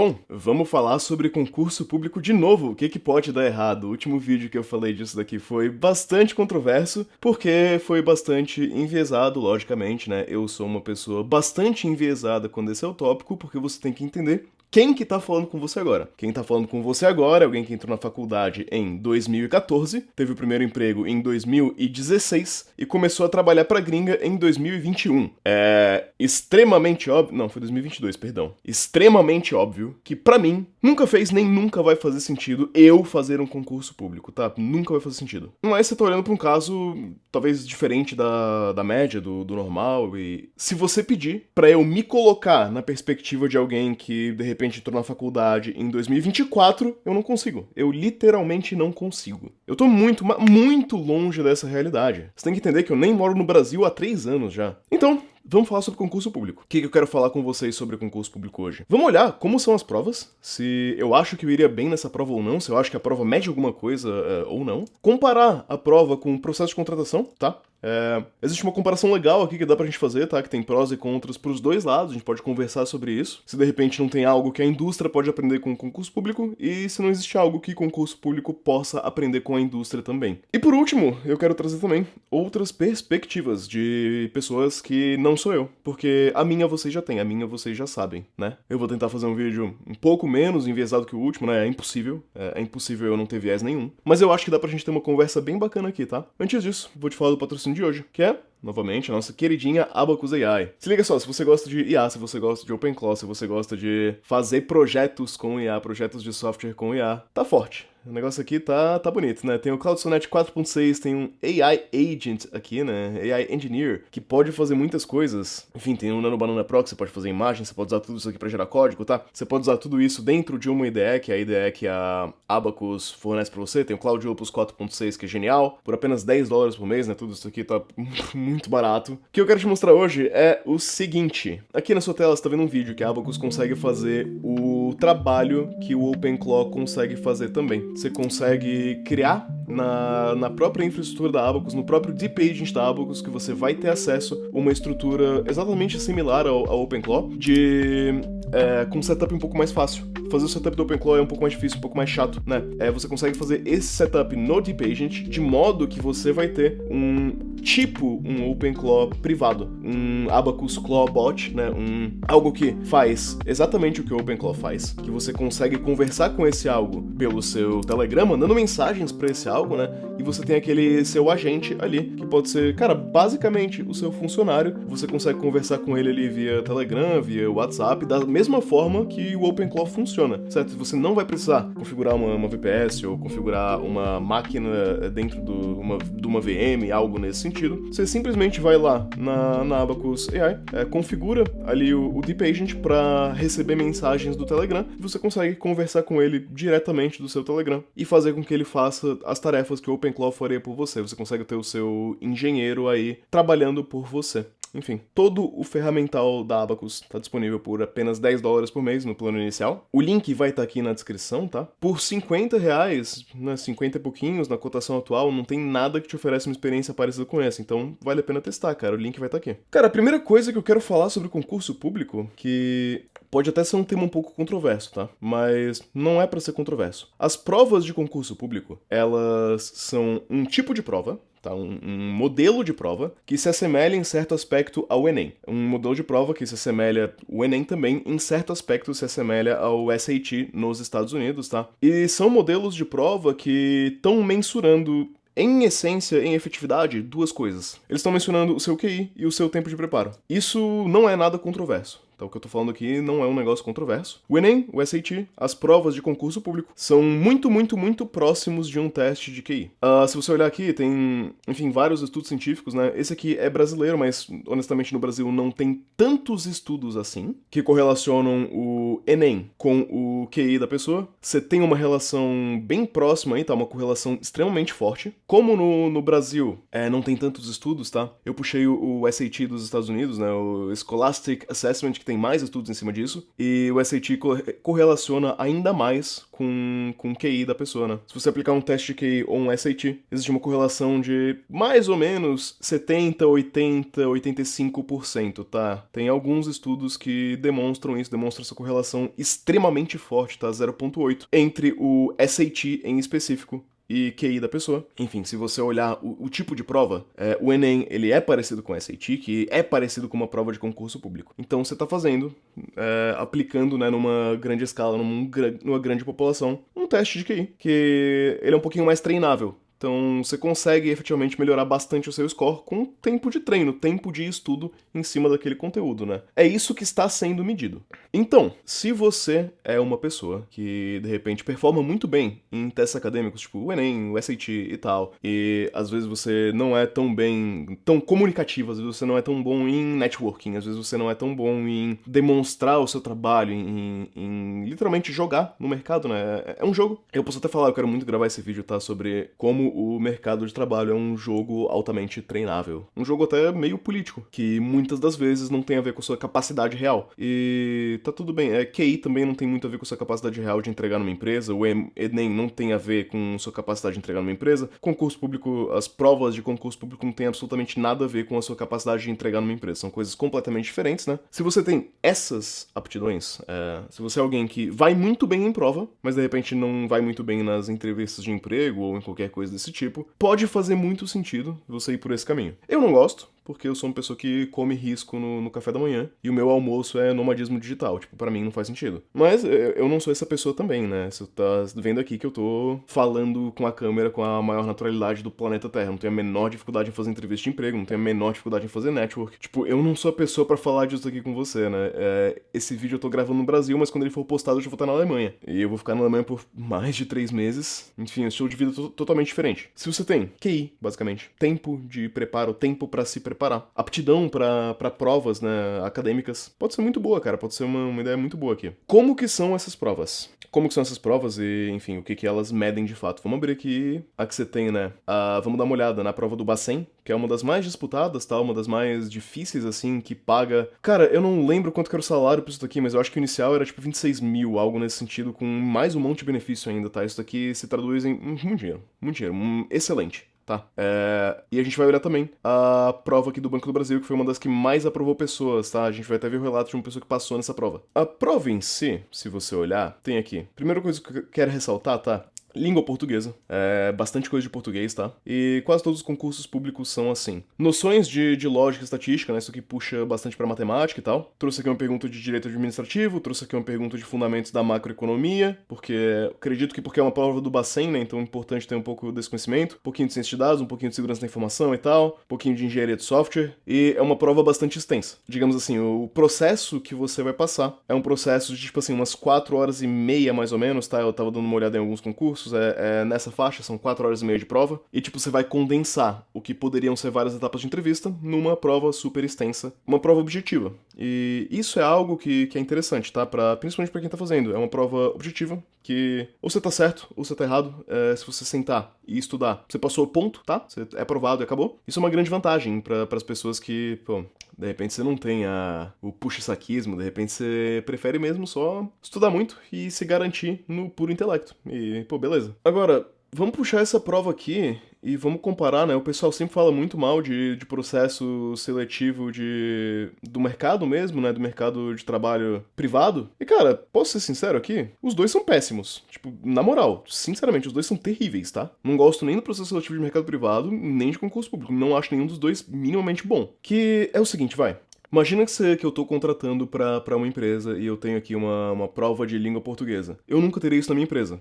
Bom, vamos falar sobre concurso público de novo. O que que pode dar errado? O último vídeo que eu falei disso daqui foi bastante controverso, porque foi bastante enviesado, logicamente, né? Eu sou uma pessoa bastante enviesada quando esse é o tópico, porque você tem que entender quem que tá falando com você agora. Quem tá falando com você agora é alguém que entrou na faculdade em 2014, teve o primeiro emprego em 2016 e começou a trabalhar pra gringa em 2021. É extremamente óbvio... Não, foi 2022, perdão. Extremamente óbvio que, pra mim, nunca fez nem nunca vai fazer sentido eu fazer um concurso público, tá? Nunca vai fazer sentido. Mas você tá olhando pra um caso, talvez diferente da média, do normal, e se você pedir pra eu me colocar na perspectiva de alguém que, de repente, entrou na faculdade em 2024, eu não consigo. Eu literalmente não consigo. Eu tô muito longe dessa realidade. Você tem que entender que eu nem moro no Brasil há 3 anos já. Então, vamos falar sobre concurso público. O que eu quero falar com vocês sobre concurso público hoje? Vamos olhar como são as provas, se eu acho que eu iria bem nessa prova ou não, se eu acho que a prova mede alguma coisa ou não. Comparar a prova com o processo de contratação, tá? Existe uma comparação legal aqui que dá pra gente fazer, tá? Que tem prós e contras pros dois lados, a gente pode conversar sobre isso. Se de repente não tem algo que a indústria pode aprender com o concurso público, e se não existe algo que concurso público possa aprender com a indústria também. E por último, eu quero trazer também outras perspectivas de pessoas que não sou eu, porque a minha vocês já têm, a minha vocês já sabem, né? Eu vou tentar fazer um vídeo um pouco menos enviesado que o último, né? É impossível eu não ter viés nenhum. Mas eu acho que dá pra gente ter uma conversa bem bacana aqui, tá? Antes disso, vou te falar do patrocínio de hoje, que é, novamente, a nossa queridinha Abacus AI. Se liga só, se você gosta de IA, se você gosta de OpenClaw, se você gosta de fazer projetos com IA, projetos de software com IA, tá forte. O negócio aqui tá bonito, né? Tem o Cloud Sonnet 4.6, tem um AI Agent aqui, né? AI Engineer, que pode fazer muitas coisas. Enfim, tem o Nano Banana Pro, que você pode fazer imagem, você pode usar tudo isso aqui pra gerar código, tá? Você pode usar tudo isso dentro de uma IDE, que é a IDE que a Abacus fornece pra você. Tem o Cloud Opus 4.6, que é genial, por apenas $10 por mês, né? Tudo isso aqui tá muito barato. O que eu quero te mostrar hoje é o seguinte. Aqui na sua tela você tá vendo um vídeo que a Abacus consegue fazer o trabalho que o OpenClaw consegue fazer também. Você consegue criar na própria infraestrutura da Abacus, no próprio Deep Agent da Abacus, que você vai ter acesso a uma estrutura exatamente similar ao OpenClaw, com um setup um pouco mais fácil. Fazer o setup do OpenClaw é um pouco mais difícil, um pouco mais chato, né? Você consegue fazer esse setup no Deep Agent de modo que você vai ter um OpenClaw privado, um Abacus Clawbot, né? Algo que faz exatamente o que o OpenClaw faz, que você consegue conversar com esse algo pelo seu Telegram, mandando mensagens para esse algo, né? E você tem aquele seu agente ali, que pode ser, cara, basicamente o seu funcionário. Você consegue conversar com ele ali via Telegram, via WhatsApp, da mesma forma que o OpenClaw funciona, certo? Você não vai precisar configurar uma VPS ou configurar uma máquina dentro de uma VM, algo nesse sentido. Você simplesmente vai lá na Abacus AI, configura ali o Deep Agent para receber mensagens do Telegram e você consegue conversar com ele diretamente do seu Telegram e fazer com que ele faça as tarefas que o OpenClaw faria por você. Você consegue ter o seu engenheiro aí trabalhando por você. Enfim, todo o ferramental da Abacus está disponível por apenas $10 por mês no plano inicial. O link vai estar aqui na descrição, tá? Por R$50, né, 50 e pouquinhos na cotação atual, não tem nada que te ofereça uma experiência parecida com essa, então vale a pena testar, cara. O link vai estar aqui. Cara, a primeira coisa que eu quero falar sobre concurso público, que pode até ser um tema um pouco controverso, tá? Mas não é pra ser controverso. As provas de concurso público, elas são um tipo de prova, tá? Um modelo de prova que se assemelha em certo aspecto ao Enem. Um modelo de prova que se assemelha, o Enem também, em certo aspecto se assemelha ao SAT nos Estados Unidos, tá? E são modelos de prova que estão mensurando, em essência, em efetividade, duas coisas. Eles estão mencionando o seu QI e o seu tempo de preparo. Isso não é nada controverso. Então, o que eu tô falando aqui não é um negócio controverso. O Enem, o SAT, as provas de concurso público são muito próximos de um teste de QI. Se você olhar aqui, tem, enfim, vários estudos científicos, né? Esse aqui é brasileiro, mas, honestamente, no Brasil não tem tantos estudos assim que correlacionam o Enem com o QI da pessoa. Você tem uma relação bem próxima aí, tá? Uma correlação extremamente forte. Como no Brasil não tem tantos estudos, tá? Eu puxei o SAT dos Estados Unidos, né? O Scholastic Assessment, que tem mais estudos em cima disso, e o SAT correlaciona ainda mais com o QI da pessoa, né? Se você aplicar um teste de QI ou um SAT, existe uma correlação de mais ou menos 70, 80, 85%, tá? Tem alguns estudos que demonstram essa correlação extremamente forte, tá? 0,8, entre o SAT em específico e QI da pessoa. Enfim, se você olhar o tipo de prova, o Enem, ele é parecido com o SAT, que é parecido com uma prova de concurso público. Então você tá fazendo, aplicando, né, numa grande escala, numa grande população, um teste de QI, que ele é um pouquinho mais treinável. Então, você consegue efetivamente melhorar bastante o seu score com tempo de treino, tempo de estudo em cima daquele conteúdo, né? É isso que está sendo medido. Então, se você é uma pessoa que, de repente, performa muito bem em testes acadêmicos, tipo o Enem, o SAT e tal, e às vezes você não é tão comunicativo, às vezes você não é tão bom em networking, às vezes você não é tão bom em demonstrar o seu trabalho, em literalmente jogar no mercado, né? É um jogo. Eu posso até falar, eu quero muito gravar esse vídeo, tá? Sobre como o mercado de trabalho é um jogo altamente treinável. Um jogo até meio político, que muitas das vezes não tem a ver com sua capacidade real. E tá tudo bem. QI também não tem muito a ver com sua capacidade real de entregar numa empresa, o Enem não tem a ver com sua capacidade de entregar numa empresa, concurso público, as provas de concurso público não tem absolutamente nada a ver com a sua capacidade de entregar numa empresa. São coisas completamente diferentes, né? Se você tem essas aptidões, se você é alguém que vai muito bem em prova, mas de repente não vai muito bem nas entrevistas de emprego ou em qualquer coisa desse tipo, pode fazer muito sentido você ir por esse caminho. Eu não gosto, porque eu sou uma pessoa que come risco no café da manhã, e o meu almoço é nomadismo digital, tipo, pra mim não faz sentido. Mas eu não sou essa pessoa também, né? Você tá vendo aqui que eu tô falando com a câmera com a maior naturalidade do planeta Terra, não tenho a menor dificuldade em fazer entrevista de emprego, não tenho a menor dificuldade em fazer network. Tipo, eu não sou a pessoa pra falar disso aqui com você, né? Esse vídeo eu tô gravando no Brasil, mas quando ele for postado eu já vou estar na Alemanha. E eu vou ficar na Alemanha por mais de 3 meses. Enfim, um estilo de vida totalmente diferente. Se você tem QI, basicamente, tempo de preparo, tempo pra se preparar, aptidão pra provas, né, acadêmicas, pode ser muito boa, cara, pode ser uma ideia muito boa aqui. Como que são essas provas? Como que são essas provas e, enfim, o que elas medem de fato? Vamos abrir aqui a que você tem, né? Vamos dar uma olhada na prova do Bacen, que é uma das mais disputadas, tá? Uma das mais difíceis, assim, que paga... Cara, eu não lembro quanto que era o salário pra isso daqui, mas eu acho que o inicial era tipo 26 mil, algo nesse sentido, com mais um monte de benefício ainda, tá? Isso daqui se traduz em muito dinheiro, excelente. Tá. E a gente vai olhar também a prova aqui do Banco do Brasil, que foi uma das que mais aprovou pessoas, tá? A gente vai até ver o relato de uma pessoa que passou nessa prova. A prova em si, se você olhar, tem aqui. Primeira coisa que eu quero ressaltar, tá? Língua portuguesa, bastante coisa de português, tá? E quase todos os concursos públicos são assim. Noções de lógica e estatística, né? Isso aqui puxa bastante pra matemática e tal. Trouxe aqui uma pergunta de direito administrativo, trouxe aqui uma pergunta de fundamentos da macroeconomia, porque acredito que porque é uma prova do Bacen, né? Então é importante ter um pouco desse conhecimento. Um pouquinho de ciência de dados, um pouquinho de segurança da informação e tal, um pouquinho de engenharia de software. E é uma prova bastante extensa. Digamos assim, o processo que você vai passar é um processo de, tipo assim, umas 4 horas e meia, mais ou menos, tá? Eu tava dando uma olhada em alguns concursos, nessa faixa, são 4 horas e meia de prova, e tipo, você vai condensar o que poderiam ser várias etapas de entrevista numa prova super extensa, uma prova objetiva. E isso é algo que é interessante, tá? Principalmente pra quem tá fazendo. É uma prova objetiva, que ou você tá certo, ou você tá errado. Se você sentar e estudar, você passou o ponto, tá? Você é aprovado e acabou. Isso é uma grande vantagem pras pessoas que, pô, de repente você não tem o puxa-saquismo, de repente você prefere mesmo só estudar muito e se garantir no puro intelecto. E, pô, beleza. Agora, vamos puxar essa prova aqui e vamos comparar, né? O pessoal sempre fala muito mal de processo seletivo do mercado mesmo, né? Do mercado de trabalho privado. E, cara, posso ser sincero aqui? Os dois são péssimos. Tipo, na moral, sinceramente, os dois são terríveis, tá? Não gosto nem do processo seletivo de mercado privado, nem de concurso público. Não acho nenhum dos dois minimamente bom. Que é o seguinte, vai. Imagina que eu tô contratando pra uma empresa e eu tenho aqui uma prova de língua portuguesa. Eu nunca teria isso na minha empresa.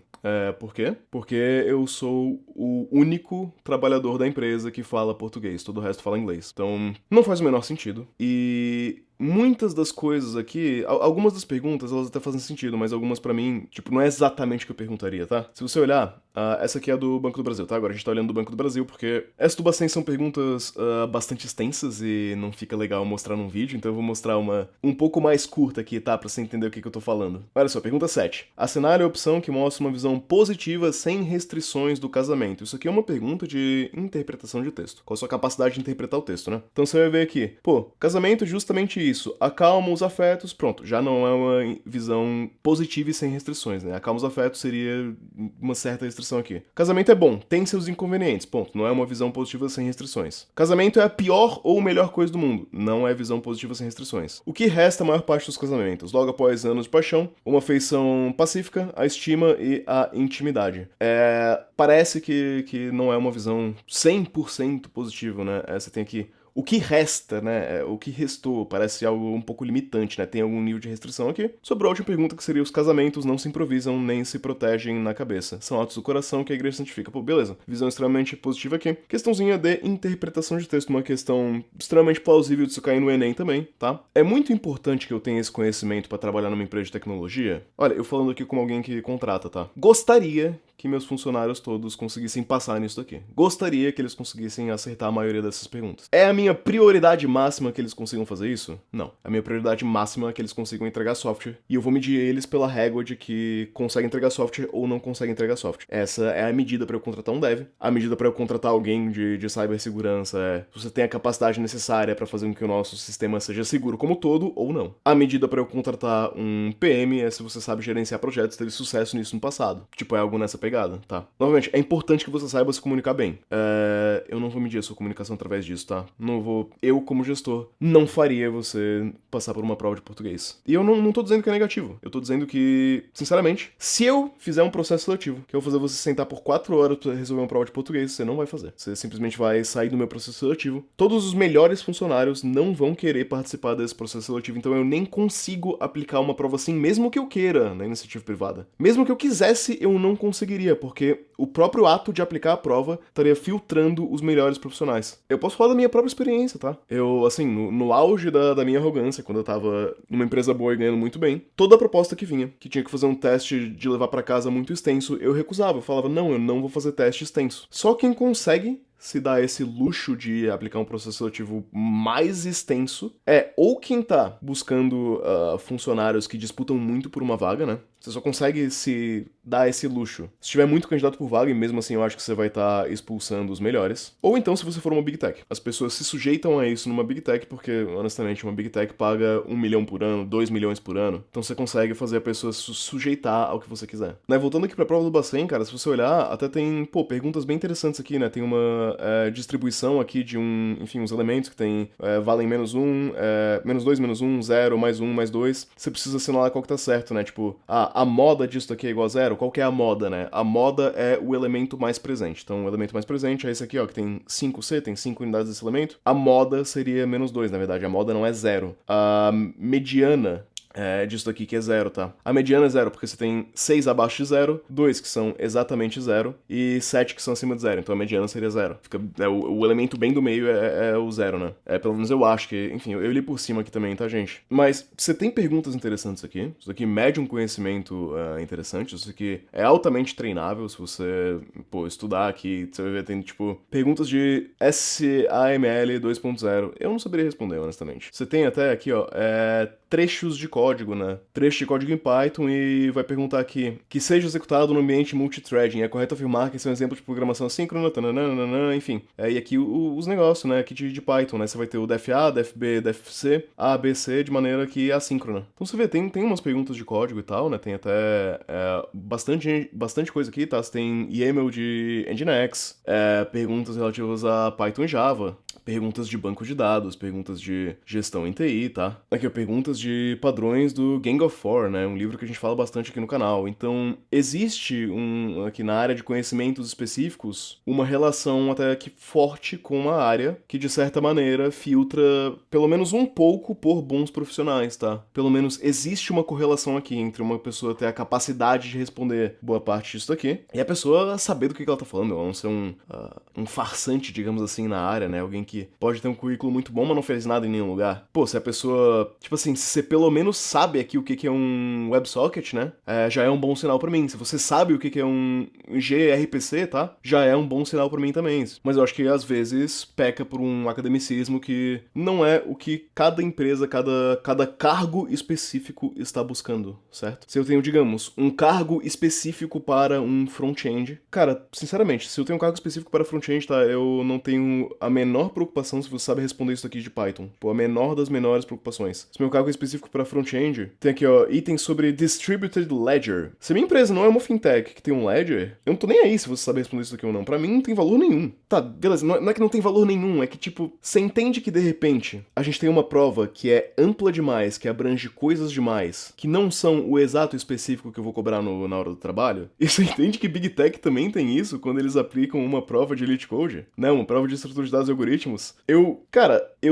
Por quê? Porque eu sou o único trabalhador da empresa que fala português, todo o resto fala inglês. Então, não faz o menor sentido. E muitas das coisas aqui, algumas das perguntas, elas até fazem sentido, mas algumas pra mim, tipo, não é exatamente o que eu perguntaria, tá? Se você olhar, essa aqui é a do Banco do Brasil, tá? Agora a gente tá olhando do Banco do Brasil, porque essa do Bacen são perguntas bastante extensas e não fica legal mostrar num vídeo, então eu vou mostrar uma um pouco mais curta aqui, tá? Pra você entender o que eu tô falando. Olha só, pergunta 7. Assinale a opção que mostra uma visão positiva sem restrições do casamento. Isso aqui é uma pergunta de interpretação de texto. Qual a sua capacidade de interpretar o texto, né? Então você vai ver aqui, pô, casamento é justamente isso acalma os afetos, pronto, já não é uma visão positiva e sem restrições, né? Acalma os afetos seria uma certa restrição aqui. Casamento é bom, tem seus inconvenientes, ponto, não é uma visão positiva sem restrições. Casamento é a pior ou melhor coisa do mundo, não é visão positiva sem restrições. O que resta a maior parte dos casamentos? Logo após anos de paixão, uma afeição pacífica, a estima e a intimidade. Parece que não é uma visão 100% positiva, né? Você tem aqui o que resta, né? O que restou parece algo um pouco limitante, né? Tem algum nível de restrição aqui. Sobrou a última pergunta, que seria: os casamentos não se improvisam nem se protegem na cabeça. São atos do coração que a igreja santifica. Pô, beleza. Visão extremamente positiva aqui. Questãozinha de interpretação de texto, uma questão extremamente plausível de isso cair no Enem também, tá? É muito importante que eu tenha esse conhecimento pra trabalhar numa empresa de tecnologia. Olha, eu falando aqui como alguém que contrata, tá? Gostaria que meus funcionários todos conseguissem passar nisso daqui. Gostaria que eles conseguissem acertar a maioria dessas perguntas. É a minha prioridade máxima que eles consigam fazer isso? Não. A minha prioridade máxima é que eles consigam entregar software, e eu vou medir eles pela régua de que conseguem entregar software ou não conseguem entregar software. Essa é a medida para eu contratar um dev. A medida para eu contratar alguém de cibersegurança é se você tem a capacidade necessária para fazer com que o nosso sistema seja seguro como todo ou não. A medida para eu contratar um PM é se você sabe gerenciar projetos, teve sucesso nisso no passado. Tipo, é algo nessa pegada, tá? Novamente, é importante que você saiba se comunicar bem. Eu não vou medir a sua comunicação através disso, tá? Não vou... Eu, como gestor, não faria você passar por uma prova de português. E eu não tô dizendo que é negativo. Eu tô dizendo que, sinceramente, se eu fizer um processo seletivo, que eu vou fazer você sentar por 4 horas pra resolver uma prova de português, você não vai fazer. Você simplesmente vai sair do meu processo seletivo. Todos os melhores funcionários não vão querer participar desse processo seletivo, então eu nem consigo aplicar uma prova assim, mesmo que eu queira, na iniciativa privada. Mesmo que eu quisesse, eu não conseguiria, porque o próprio ato de aplicar a prova estaria filtrando os melhores profissionais. Eu posso falar da minha própria experiência, tá? Eu, assim, no auge da minha arrogância, quando eu tava numa empresa boa e ganhando muito bem, toda a proposta que vinha, que tinha que fazer um teste de levar pra casa muito extenso, eu recusava. Eu falava, não, eu não vou fazer teste extenso. Só quem consegue se dá esse luxo de aplicar um processo seletivo mais extenso é ou quem tá buscando funcionários que disputam muito por uma vaga, né? Você só consegue se dar esse luxo se tiver muito candidato por vaga, e mesmo assim eu acho que você vai estar expulsando os melhores. Ou então se você for uma Big Tech. As pessoas se sujeitam a isso numa Big Tech porque, honestamente, uma Big Tech paga 1 milhão por ano, 2 milhões por ano. Então você consegue fazer a pessoa se sujeitar ao que você quiser. Né? Voltando aqui pra prova do Bacen, cara, se você olhar, até tem, perguntas bem interessantes aqui, né? Tem uma distribuição aqui de uns elementos que tem valem menos 1, menos 2, menos 1, 0, mais 1, mais 2. Você precisa assinalar qual que tá certo, né? Tipo, a moda disso aqui é igual a 0. Qual que é a moda, né? A moda é o elemento mais presente. Então, o elemento mais presente é esse aqui, ó, que tem 5C, tem 5 unidades desse elemento. A moda seria menos 2, na verdade. A moda não é 0. A mediana disso daqui que é 0, tá? A mediana é 0, porque você tem 6 abaixo de 0, 2 que são exatamente 0 e 7 que são acima de 0. Então a mediana seria 0. Fica, o elemento bem do meio é o 0, né? Pelo menos eu acho que... Enfim, eu li por cima aqui também, tá, gente? Mas você tem perguntas interessantes aqui. Isso daqui mede um conhecimento interessante. Isso aqui é altamente treinável. Se você, estudar aqui, você vai ver, tem, tipo, perguntas de SAML 2.0. Eu não saberia responder, honestamente. Você tem até aqui, ó, trechos de código, né? Trecho de código em Python, e vai perguntar aqui: que seja executado no ambiente multithreading. É correto afirmar que esse é um exemplo de programação assíncrona, tananana, enfim. E aqui os negócios, né? Aqui de Python, né? Você vai ter o def-A, def-B, def-C, A, B, C, de maneira que é assíncrona. Então você vê, tem umas perguntas de código e tal, né? Tem até bastante coisa aqui, tá? Você tem YAML de Nginx, perguntas relativas a Python e Java, perguntas de banco de dados, perguntas de gestão em TI, tá? Aqui, ó, perguntas de padrões do Gang of Four, né? Um livro que a gente fala bastante aqui no canal. Então, existe aqui na área de conhecimentos específicos, uma relação até que forte com uma área que, de certa maneira, filtra pelo menos um pouco por bons profissionais, tá? Pelo menos existe uma correlação aqui entre uma pessoa ter a capacidade de responder boa parte disso daqui e a pessoa saber do que ela tá falando, ela não ser um farsante, digamos assim, na área, né? Alguém que pode ter um currículo muito bom, mas não fez nada em nenhum lugar. Se a pessoa... Tipo assim, se você pelo menos sabe aqui o que é um WebSocket, né, já é um bom sinal pra mim. Se você sabe o que é um gRPC, tá, já é um bom sinal pra mim também. Mas eu acho que às vezes peca por um academicismo que não é o que cada empresa, cada cargo específico está buscando, certo? Se eu tenho, digamos, um cargo específico para um front-end, cara, sinceramente, se eu tenho um cargo específico para front-end, tá, eu não tenho a menor preocupação se você sabe responder isso aqui de Python. Pô, a menor das menores preocupações. Se meu cargo é específico para front-end, tem aqui, ó, itens sobre Distributed Ledger. Se minha empresa não é uma fintech que tem um ledger, eu não tô nem aí se você sabe responder isso aqui ou não. Pra mim não tem valor nenhum. Tá, beleza, não é que não tem valor nenhum, é que, tipo, você entende que, de repente, a gente tem uma prova que é ampla demais, que abrange coisas demais, que não são o exato específico que eu vou cobrar na hora do trabalho, e você entende que Big Tech também tem isso quando eles aplicam uma prova de Elite Code, né, uma prova de estrutura de dados e algoritmos. Eu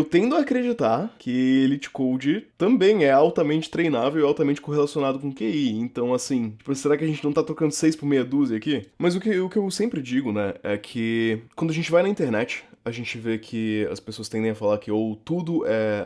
tendo a acreditar que Elite Code também é altamente treinável e altamente correlacionado com QI, então, assim, tipo, será que a gente não tá trocando 6 por meia dúzia aqui? Mas o que eu sempre digo, né, é que quando a gente vai na internet, a gente vê que as pessoas tendem a falar que ou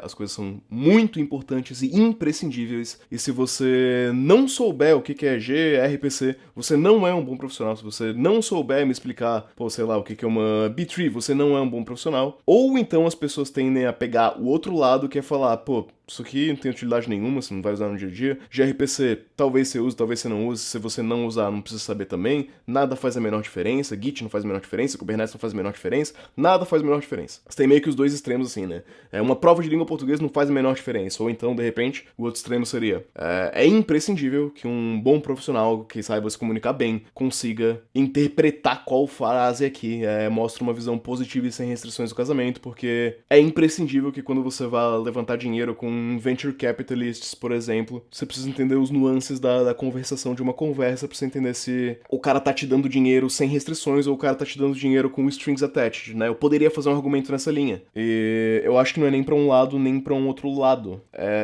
as coisas são muito importantes e imprescindíveis, e se você não souber o que é gRPC, você não é um bom profissional. Se você não souber me explicar, pô, sei lá, o que é uma B-tree, você não é um bom profissional. Ou então as pessoas tendem a pegar o outro lado, que é falar, pô, isso aqui não tem utilidade nenhuma, você não vai usar no dia a dia. gRPC, talvez você use, talvez você não use. Se você não usar, não precisa saber também. Nada faz a menor diferença. Git não faz a menor diferença. Kubernetes não faz a menor diferença. Nada faz a menor diferença. Você tem meio que os dois extremos assim, né? Uma prova de língua portuguesa não faz a menor diferença. Ou então, de repente, o outro extremo seria: é imprescindível que um bom profissional que saiba se comunicar bem consiga interpretar qual frase aqui mostra uma visão positiva e sem restrições do casamento, porque é imprescindível que quando você vá levantar dinheiro com venture capitalists, por exemplo, você precisa entender os nuances da conversação de uma conversa pra você entender se o cara tá te dando dinheiro sem restrições ou o cara tá te dando dinheiro com strings attached, né? Eu poderia fazer um argumento nessa linha. E eu acho que não é nem pra um lado, nem pra um outro lado.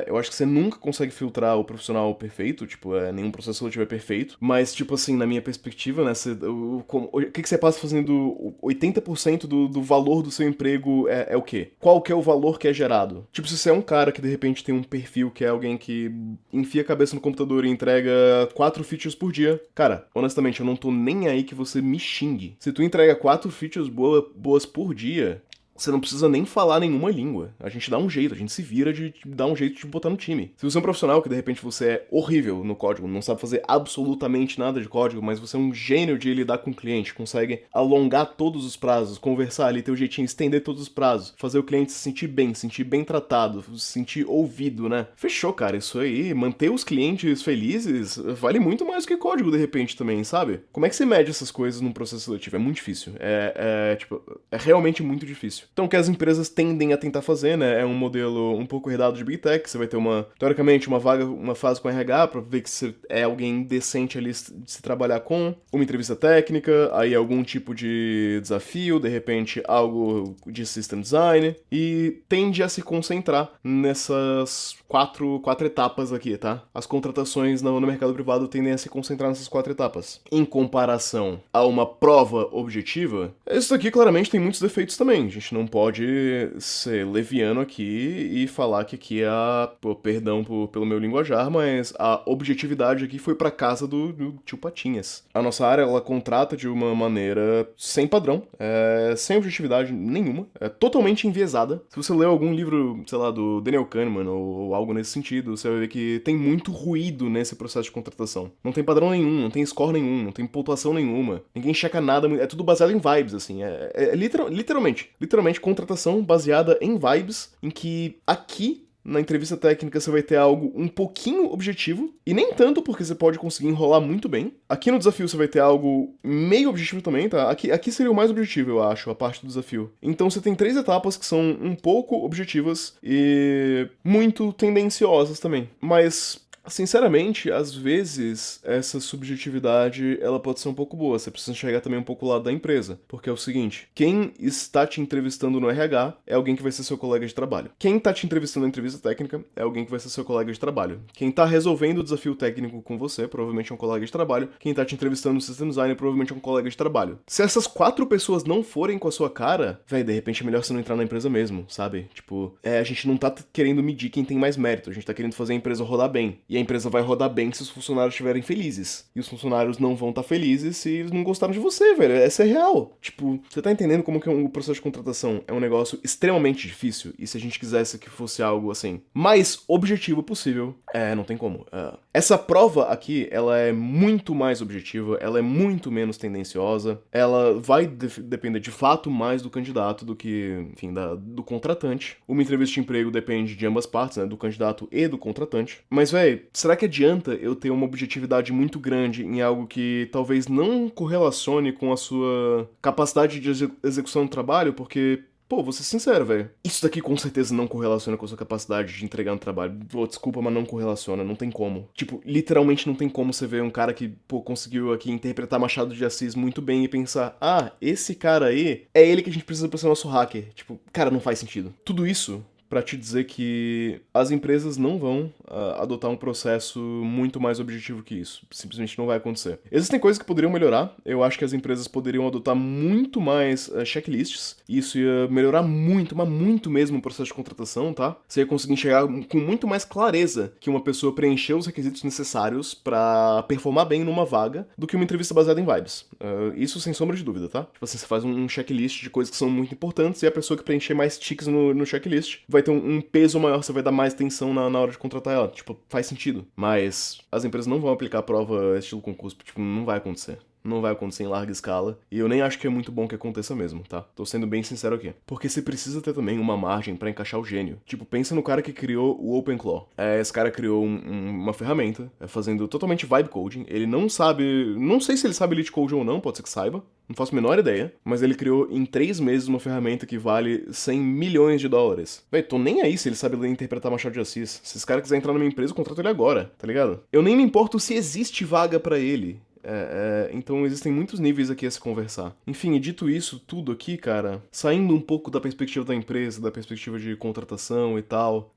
Eu acho que você nunca consegue filtrar o profissional perfeito, tipo, nenhum processo seletivo é perfeito, mas, tipo assim, na minha perspectiva, né, o que você passa fazendo 80% do valor do seu emprego é o quê? Qual que é o valor que é gerado? Tipo, se você é um cara que, de repente, tem um perfil que é alguém que enfia a cabeça no computador e entrega 4 features por dia, cara, honestamente, eu não tô nem aí que você me xingue. Se tu entrega 4 features boas por dia, você não precisa nem falar nenhuma língua. A gente dá um jeito, a gente se vira de dar um jeito de botar no time. Se você é um profissional que de repente você é horrível no código, não sabe fazer absolutamente nada de código, mas você é um gênio de lidar com o cliente, consegue alongar todos os prazos, conversar ali, ter o jeitinho, estender todos os prazos, fazer o cliente se sentir bem tratado, se sentir ouvido, né? Fechou, cara, isso aí, manter os clientes felizes vale muito mais do que código de repente também, sabe? Como é que você mede essas coisas num processo seletivo? É muito difícil. É realmente muito difícil. Então, o que as empresas tendem a tentar fazer, né, é um modelo um pouco herdado de Big Tech. Você vai ter teoricamente, uma fase com RH pra ver que você é alguém decente ali de se trabalhar com, uma entrevista técnica, aí algum tipo de desafio, de repente algo de system design, e tende a se concentrar nessas quatro etapas aqui, tá? As contratações no mercado privado tendem a se concentrar nessas 4 etapas. Em comparação a uma prova objetiva, isso aqui claramente tem muitos defeitos também. A gente não pode ser leviano aqui e falar que aqui perdão pelo meu linguajar, mas a objetividade aqui foi pra casa do tio Patinhas. A nossa área, ela contrata de uma maneira sem padrão, sem objetividade nenhuma, totalmente enviesada. Se você ler algum livro, sei lá, do Daniel Kahneman ou algo nesse sentido, você vai ver que tem muito ruído nesse processo de contratação. Não tem padrão nenhum, não tem score nenhum, não tem pontuação nenhuma. Ninguém checa nada, é tudo baseado em vibes, assim. Literalmente, contratação baseada em vibes, em que aqui na entrevista técnica você vai ter algo um pouquinho objetivo, e nem tanto porque você pode conseguir enrolar muito bem. Aqui no desafio você vai ter algo meio objetivo também, tá? Aqui seria o mais objetivo, eu acho, a parte do desafio. Então você tem 3 etapas que são um pouco objetivas e muito tendenciosas também. Mas Sinceramente, às vezes, essa subjetividade, ela pode ser um pouco boa. Você precisa enxergar também um pouco o lado da empresa. Porque é o seguinte, quem está te entrevistando no RH é alguém que vai ser seu colega de trabalho. Quem está te entrevistando na entrevista técnica é alguém que vai ser seu colega de trabalho. Quem está resolvendo o desafio técnico com você, provavelmente é um colega de trabalho. Quem está te entrevistando no system design, provavelmente é um colega de trabalho. Se essas 4 pessoas não forem com a sua cara, véi, de repente é melhor você não entrar na empresa mesmo, sabe? Tipo, a gente não tá querendo medir quem tem mais mérito, a gente tá querendo fazer a empresa rodar bem. E a empresa vai rodar bem se os funcionários estiverem felizes. E os funcionários não vão estar felizes se eles não gostaram de você, velho. Essa é real. Tipo, você tá entendendo como que o processo de contratação é um negócio extremamente difícil? E se a gente quisesse que fosse algo, assim, mais objetivo possível, não tem como. Essa prova aqui, ela é muito mais objetiva, ela é muito menos tendenciosa, ela vai depender de fato mais do candidato do que, enfim, do contratante. Uma entrevista de emprego depende de ambas partes, né, do candidato e do contratante. Mas, véi, será que adianta eu ter uma objetividade muito grande em algo que talvez não correlacione com a sua capacidade de execução do trabalho? Porque, pô, vou ser sincero, velho. Isso daqui com certeza não correlaciona com a sua capacidade de entregar no trabalho. Pô, desculpa, mas não correlaciona, não tem como. Tipo, literalmente não tem como você ver um cara que, pô, conseguiu aqui interpretar Machado de Assis muito bem e pensar, esse cara aí é ele que a gente precisa pra ser nosso hacker. Tipo, cara, não faz sentido. Tudo isso pra te dizer que as empresas não vão adotar um processo muito mais objetivo que isso. Simplesmente não vai acontecer. Existem coisas que poderiam melhorar. Eu acho que as empresas poderiam adotar muito mais checklists. Isso ia melhorar muito, mas muito mesmo o processo de contratação, tá? Você ia conseguir enxergar com muito mais clareza que uma pessoa preencheu os requisitos necessários pra performar bem numa vaga do que uma entrevista baseada em vibes. Isso sem sombra de dúvida, tá? Tipo assim, você faz um checklist de coisas que são muito importantes e a pessoa que preencher mais ticks no checklist vai ter um peso maior, você vai dar mais atenção na hora de contratar ela. Tipo, faz sentido. Mas as empresas não vão aplicar a prova estilo concurso, tipo, não vai acontecer. Não vai acontecer em larga escala. E eu nem acho que é muito bom que aconteça mesmo, tá? Tô sendo bem sincero aqui. Porque você precisa ter também uma margem pra encaixar o gênio. Tipo, pensa no cara que criou o OpenClaw. Esse cara criou uma ferramenta, fazendo totalmente vibe coding. Ele não sabe... Não sei se ele sabe lead code ou não, pode ser que saiba. Não faço a menor ideia. Mas ele criou em 3 meses uma ferramenta que vale 100 milhões de dólares. Véi, tô nem aí se ele sabe ler e interpretar Machado de Assis. Se esse cara quiser entrar na minha empresa, eu contrato ele agora, tá ligado? Eu nem me importo se existe vaga pra ele. Então existem muitos níveis aqui a se conversar. Enfim, e dito isso tudo aqui, cara, saindo um pouco da perspectiva da empresa, da perspectiva de contratação e tal,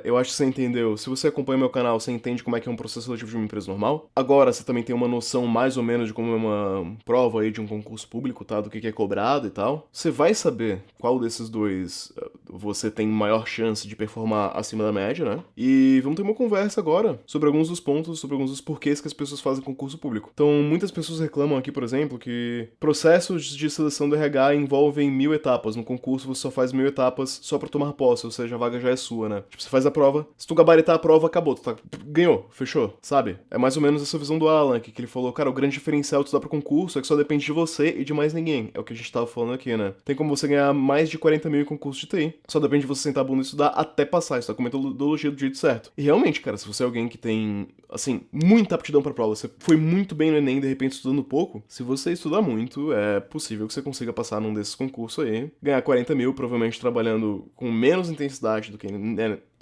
eu acho que você entendeu. Se você acompanha meu canal, você entende como é que é um processo seletivo de uma empresa normal. Agora, você também tem uma noção mais ou menos de como é uma prova aí de um concurso público, tá? Do que é cobrado e tal. Você vai saber qual desses dois você tem maior chance de performar acima da média, né? E vamos ter uma conversa agora sobre alguns dos pontos, sobre alguns dos porquês que as pessoas fazem concurso público. Então, muitas pessoas reclamam aqui, por exemplo, que processos de seleção do RH envolvem 1000 etapas. No concurso você só faz 1000 etapas só pra tomar posse, ou seja, a vaga já é sua, né? Tipo, você faz a prova, se tu gabaritar a prova, acabou, ganhou, fechou, sabe? É mais ou menos essa visão do Alan, que ele falou, cara, o grande diferencial de estudar pra concurso é que só depende de você e de mais ninguém. É o que a gente tava falando aqui, né? Tem como você ganhar mais de 40 mil em concurso de TI, só depende de você sentar a bunda e estudar até passar, isso tá com a metodologia do jeito certo. E realmente, cara, se você é alguém que tem, assim, muita aptidão pra prova, você foi muito bem no Enem, de repente estudando pouco, se você estudar muito, é possível que você consiga passar num desses concursos aí, ganhar 40 mil, provavelmente trabalhando com menos intensidade do que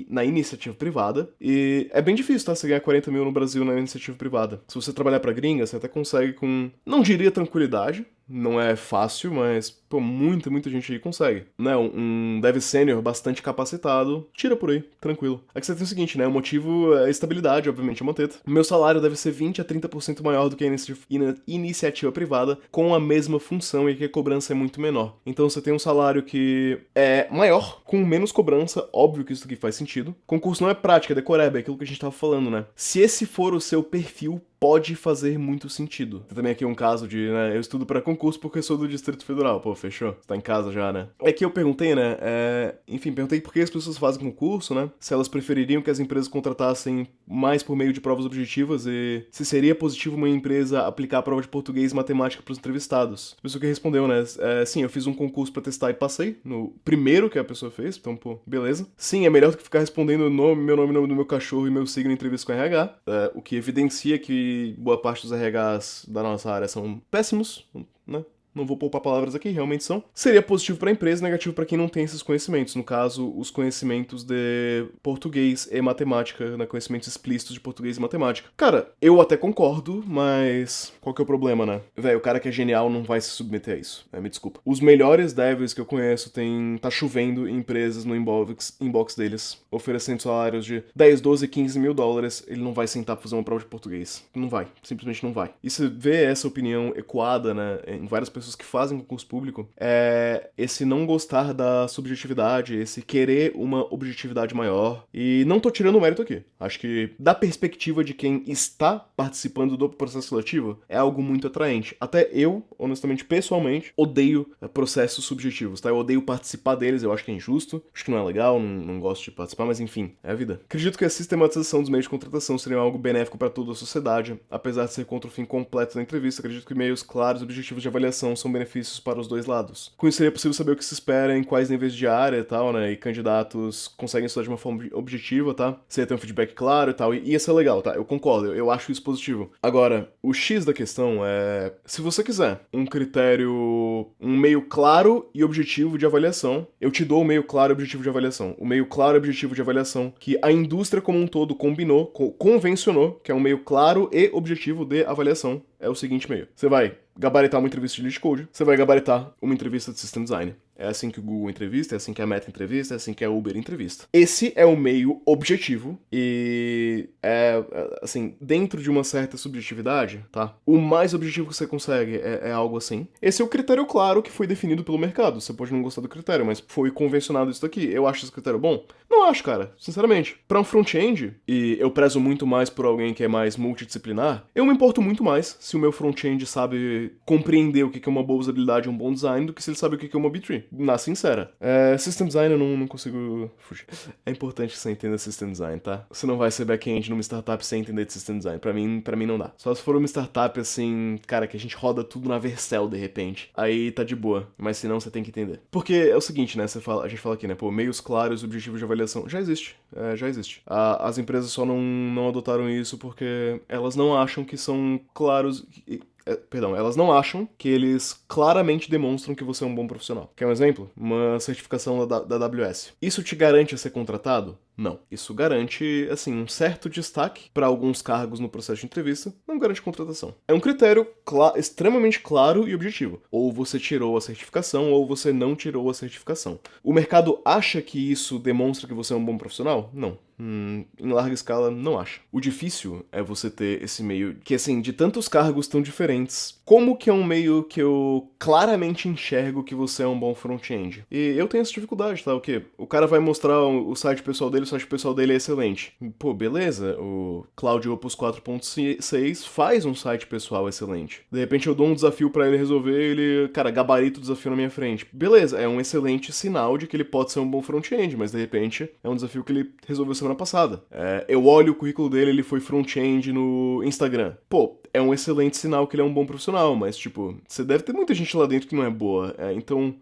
na iniciativa privada. E é bem difícil, tá? Você ganhar 40 mil no Brasil na iniciativa privada. Se você trabalhar pra gringa, você até consegue com, não diria tranquilidade, não é fácil, mas, pô, muita gente aí consegue, né? Um dev sênior bastante capacitado, tira por aí, tranquilo. Aqui você tem o seguinte, né? O motivo é a estabilidade, obviamente, é uma teta. Meu salário deve ser 20 a 30% maior do que a iniciativa privada, com a mesma função e que a cobrança é muito menor. Então você tem um salário que é maior, com menos cobrança, óbvio que isso aqui faz sentido. Concurso não é prática, é decoreba, é aquilo que a gente tava falando, né? Se esse for o seu perfil, pode fazer muito sentido. Tem também aqui um caso de, né, eu estudo pra concurso porque sou do Distrito Federal. Pô, fechou? Você tá em casa já, né? É que eu perguntei, né, enfim, perguntei por que as pessoas fazem concurso, né? Se elas prefeririam que as empresas contratassem mais por meio de provas objetivas e se seria positivo uma empresa aplicar a prova de português e matemática pros entrevistados. A pessoa que respondeu, né, sim, eu fiz um concurso pra testar e passei, no primeiro que a pessoa fez, então, pô, beleza. Sim, é melhor do que ficar respondendo meu nome, nome do meu cachorro e meu signo em entrevista com RH, o que evidencia que boa parte dos RHs da nossa área são péssimos, né? não vou poupar palavras aqui, realmente são, seria positivo para a empresa e negativo para quem não tem esses conhecimentos. No caso, os conhecimentos de português e matemática, né? Conhecimentos explícitos de português e matemática. Cara, eu até concordo, mas qual que é o problema, né? Velho, o cara que é genial não vai se submeter a isso, né? Me desculpa. Os melhores devs que eu conheço tá chovendo em empresas no inbox deles, oferecendo salários de 10, 12, 15 mil dólares, ele não vai sentar pra fazer uma prova de português. Não vai, simplesmente não vai. E você vê essa opinião ecoada, né, em várias pessoas que fazem concurso público, é esse não gostar da subjetividade, esse querer uma objetividade maior. E não tô tirando o mérito aqui. Acho que, da perspectiva de quem está participando do processo seletivo, é algo muito atraente. Até eu, honestamente, pessoalmente, odeio processos subjetivos, tá? Eu odeio participar deles, eu acho que é injusto, acho que não é legal, não gosto de participar, mas enfim, é a vida. Acredito que a sistematização dos meios de contratação seria algo benéfico para toda a sociedade, apesar de ser contra o fim completo da entrevista, acredito que meios claros e objetivos de avaliação são benefícios para os dois lados. Com isso seria possível saber o que se espera, em quais níveis de área e tal, né, e candidatos conseguem estudar de uma forma objetiva, tá? Você ia ter um feedback claro e tal, e ia ser legal, tá? Eu concordo, eu acho isso positivo. Agora, o X da questão é, se você quiser um critério, um meio claro e objetivo de avaliação, eu te dou o meio claro e objetivo de avaliação. O meio claro e objetivo de avaliação que a indústria como um todo combinou, convencionou, que é um meio claro e objetivo de avaliação, é o seguinte meio. Você vai gabaritar uma entrevista de lead code, você vai gabaritar uma entrevista de system design. É assim que o Google entrevista, é assim que a Meta entrevista, é assim que a Uber entrevista. Esse é o meio objetivo e assim, dentro de uma certa subjetividade, tá? O mais objetivo que você consegue é algo assim. Esse é o critério claro que foi definido pelo mercado. Você pode não gostar do critério, mas foi convencionado isso daqui. Eu acho esse critério bom? Não acho, cara. Sinceramente. Pra um front-end, e eu prezo muito mais por alguém que é mais multidisciplinar, eu me importo muito mais se o meu front-end sabe compreender o que é uma boa usabilidade e um bom design do que se ele sabe o que é uma B-tree. Na sincera. System design eu não consigo fugir. É importante que você entenda system design, tá? Você não vai ser back-end numa startup sem entender de system design. Pra mim não dá. Só se for uma startup assim, cara, que a gente roda tudo na Vercel de repente. Aí tá de boa. Mas se não, você tem que entender. Porque é o seguinte, né? A gente fala aqui, né? Pô, meios claros, objetivos de avaliação. Já existe. Já existe. As empresas só não adotaram isso porque elas não acham que são claros. Perdão, elas não acham que eles claramente demonstram que você é um bom profissional. Quer um exemplo? Uma certificação da AWS. Isso te garante a ser contratado? Não. Isso garante, assim, um certo destaque para alguns cargos no processo de entrevista, não garante contratação. É um critério extremamente claro e objetivo. Ou você tirou a certificação, ou você não tirou a certificação. O mercado acha que isso demonstra que você é um bom profissional? Não. Em larga escala, não acha. O difícil é você ter esse meio que, assim, de tantos cargos tão diferentes, como que é um meio que eu claramente enxergo que você é um bom front-end? E eu tenho essa dificuldade, tá? O quê? O cara vai mostrar o site pessoal dele, o site pessoal dele é excelente. Pô, beleza, o Cloud Opus 4.6 faz um site pessoal excelente. De repente eu dou um desafio pra ele resolver, ele, cara, gabarita o desafio na minha frente. Beleza, é um excelente sinal de que ele pode ser um bom front-end, mas de repente é um desafio que ele resolveu semana passada. Eu olho o currículo dele, ele foi front-end no Instagram. Pô, é um excelente sinal que ele é um bom profissional, mas, tipo, você deve ter muita gente lá dentro que não é boa. Então,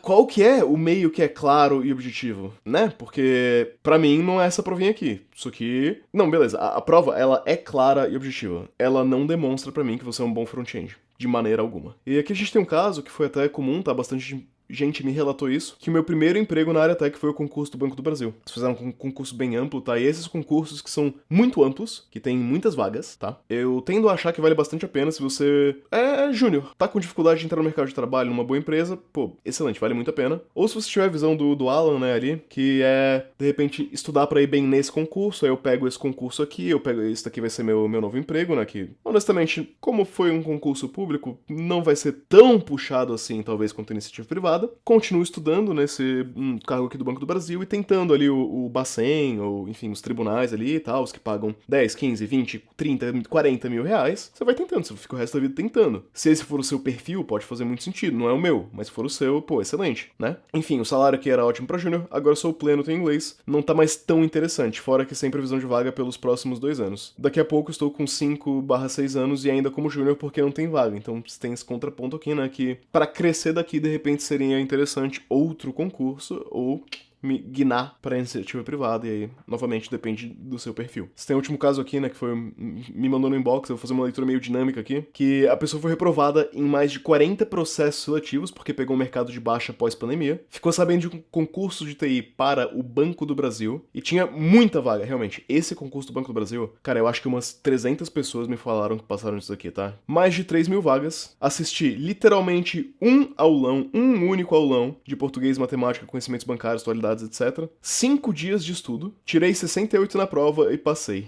qual que é o meio que é claro e objetivo, né? Porque, pra mim, não é essa provinha aqui. Isso aqui... Não, beleza, a prova, ela é clara e objetiva. Ela não demonstra pra mim que você é um bom front-end. De maneira alguma. E aqui a gente tem um caso que foi até comum, tá? Bastante gente me relatou isso, que o meu primeiro emprego na área tech foi o concurso do Banco do Brasil. Eles fizeram um concurso bem amplo, tá? E esses concursos que são muito amplos, que tem muitas vagas, tá? Eu tendo a achar que vale bastante a pena se você é júnior, tá com dificuldade de entrar no mercado de trabalho numa boa empresa, pô, excelente, vale muito a pena. Ou se você tiver a visão do Alan, né, ali, que é, de repente, estudar pra ir bem nesse concurso, aí eu pego esse concurso aqui, esse daqui vai ser meu novo emprego, né, que, honestamente, como foi um concurso público, não vai ser tão puxado assim, talvez, quanto a iniciativa privada. Continuo estudando nesse cargo aqui do Banco do Brasil e tentando ali o Bacen, ou enfim, os tribunais ali e tal, os que pagam 10, 15, 20, 30, 40 mil reais. Você vai tentando, você fica o resto da vida tentando. Se esse for o seu perfil, pode fazer muito sentido, não é o meu, mas se for o seu, pô, excelente, né? Enfim, o salário aqui era ótimo pra júnior, agora sou pleno, tenho inglês, não tá mais tão interessante, fora que sem previsão de vaga pelos próximos 2 anos. Daqui a pouco estou com 5/6 anos e ainda como júnior porque não tem vaga, então tem esse contraponto aqui, né, que para crescer daqui, de repente, seria interessante outro concurso, ou guinar pra iniciativa privada, e aí, novamente, depende do seu perfil. Você tem o último caso aqui, né, que foi, me mandou no inbox, eu vou fazer uma leitura meio dinâmica aqui, que a pessoa foi reprovada em mais de 40 processos seletivos, porque pegou um mercado de baixa pós-pandemia, ficou sabendo de um concurso de TI para o Banco do Brasil, e tinha muita vaga, realmente. Esse concurso do Banco do Brasil, cara, eu acho que umas 300 pessoas me falaram que passaram disso aqui, tá? Mais de 3.000 vagas, assisti literalmente um aulão, um único aulão de português, matemática, conhecimentos bancários, atualidades, etc. 5 dias de estudo, tirei 68 na prova e passei.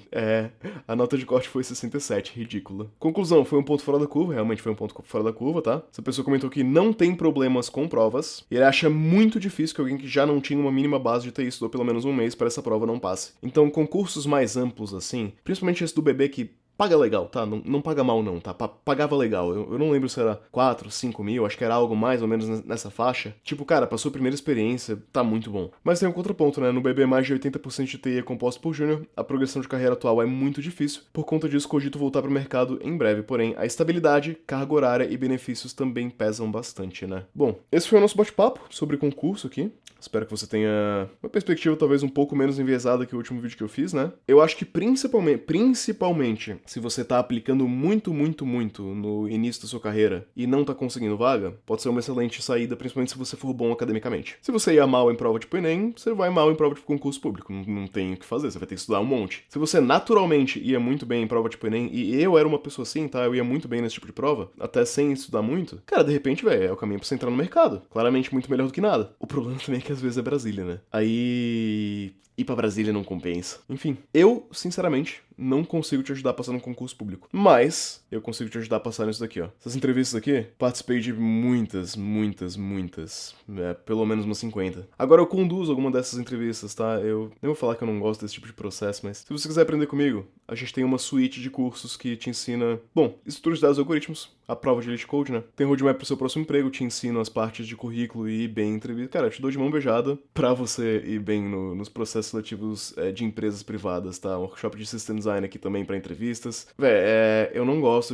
A nota de corte foi 67, ridícula. Conclusão, foi um ponto fora da curva, realmente foi um ponto fora da curva, tá? Essa pessoa comentou que não tem problemas com provas, e ele acha muito difícil que alguém que já não tinha uma mínima base de TI estudou pelo menos um mês para essa prova não passe. Então, concursos mais amplos assim, principalmente esse do bebê que paga legal, tá? Não paga mal não, tá? Pagava legal. Eu não lembro se era 4, 5 mil, acho que era algo mais ou menos nessa faixa. Tipo, cara, passou a primeira experiência, tá muito bom. Mas tem um contraponto, né? No BB, mais de 80% de TI é composto por júnior, a progressão de carreira atual é muito difícil, por conta disso cogito voltar pro mercado em breve, porém, a estabilidade, carga horária e benefícios também pesam bastante, né? Bom, esse foi o nosso bate-papo sobre concurso aqui. Espero que você tenha uma perspectiva talvez um pouco menos enviesada que o último vídeo que eu fiz, né? Eu acho que principalmente, se você tá aplicando muito no início da sua carreira e não tá conseguindo vaga, pode ser uma excelente saída, principalmente se você for bom academicamente. Se você ia mal em prova tipo Enem, você vai mal em prova de concurso público, não tem o que fazer, você vai ter que estudar um monte. Se você naturalmente ia muito bem em prova tipo Enem, e eu era uma pessoa assim, tá? Eu ia muito bem nesse tipo de prova, até sem estudar muito, cara, de repente, velho, é o caminho pra você entrar no mercado. Claramente muito melhor do que nada. O problema também é que às vezes é Brasília, né? Aí ir pra Brasília não compensa. Enfim, eu, sinceramente, não consigo te ajudar a passar num concurso público. Mas eu consigo te ajudar a passar nisso daqui, ó. Essas entrevistas aqui, participei de muitas. Pelo menos umas 50. Agora eu conduzo alguma dessas entrevistas, tá? Eu nem vou falar que eu não gosto desse tipo de processo, mas se você quiser aprender comigo, a gente tem uma suíte de cursos que te ensina, bom, estruturas de dados e algoritmos, a prova de Elite Code, né? Tem roadmap pro seu próximo emprego, te ensino as partes de currículo e ir bem em entrevista. Cara, eu te dou de mão beijada pra você ir bem nos processos seletivos de empresas privadas, tá? Um workshop de System Design aqui também pra entrevistas. Eu não gosto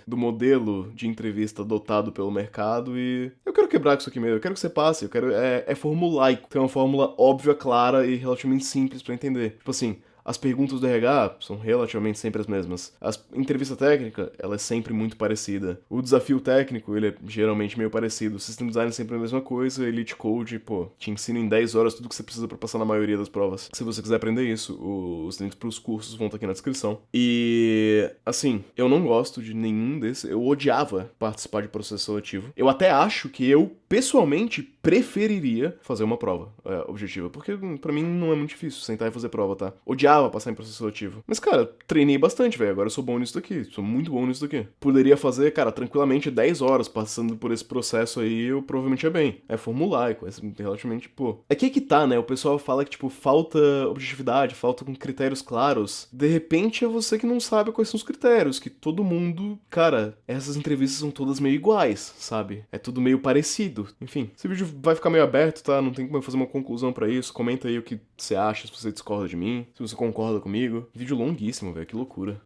do modelo de entrevista adotado pelo mercado e eu quero quebrar com isso aqui mesmo. Eu quero que você passe, eu quero... É formulaico. Tem uma fórmula óbvia, clara e relativamente simples pra entender. Tipo assim... As perguntas do RH são relativamente sempre as mesmas. A entrevista técnica, ela é sempre muito parecida. O desafio técnico, ele é geralmente meio parecido. O System Design é sempre a mesma coisa. Elite Code, pô, te ensina em 10 horas tudo que você precisa pra passar na maioria das provas. Se você quiser aprender isso, os links pros cursos vão estar aqui na descrição. E, assim, eu não gosto de nenhum desses. Eu odiava participar de processo seletivo. Eu até acho que eu, pessoalmente, preferiria fazer uma prova objetiva. Porque, pra mim, não é muito difícil sentar e fazer prova, tá? Odiava passar em processo seletivo. Mas, cara, treinei bastante, velho. Agora eu sou bom nisso daqui. Sou muito bom nisso daqui. Poderia fazer, cara, tranquilamente 10 horas passando por esse processo aí, eu provavelmente ia bem. É formulaico, é relativamente, pô. É que tá, né? O pessoal fala que, tipo, falta objetividade, falta com critérios claros. De repente é você que não sabe quais são os critérios, que todo mundo, cara, essas entrevistas são todas meio iguais, sabe? É tudo meio parecido. Enfim, esse vídeo vai ficar meio aberto, tá? Não tem como eu fazer uma conclusão pra isso. Comenta aí o que você acha, se você discorda de mim, se você concorda comigo. Vídeo longuíssimo, velho, que loucura.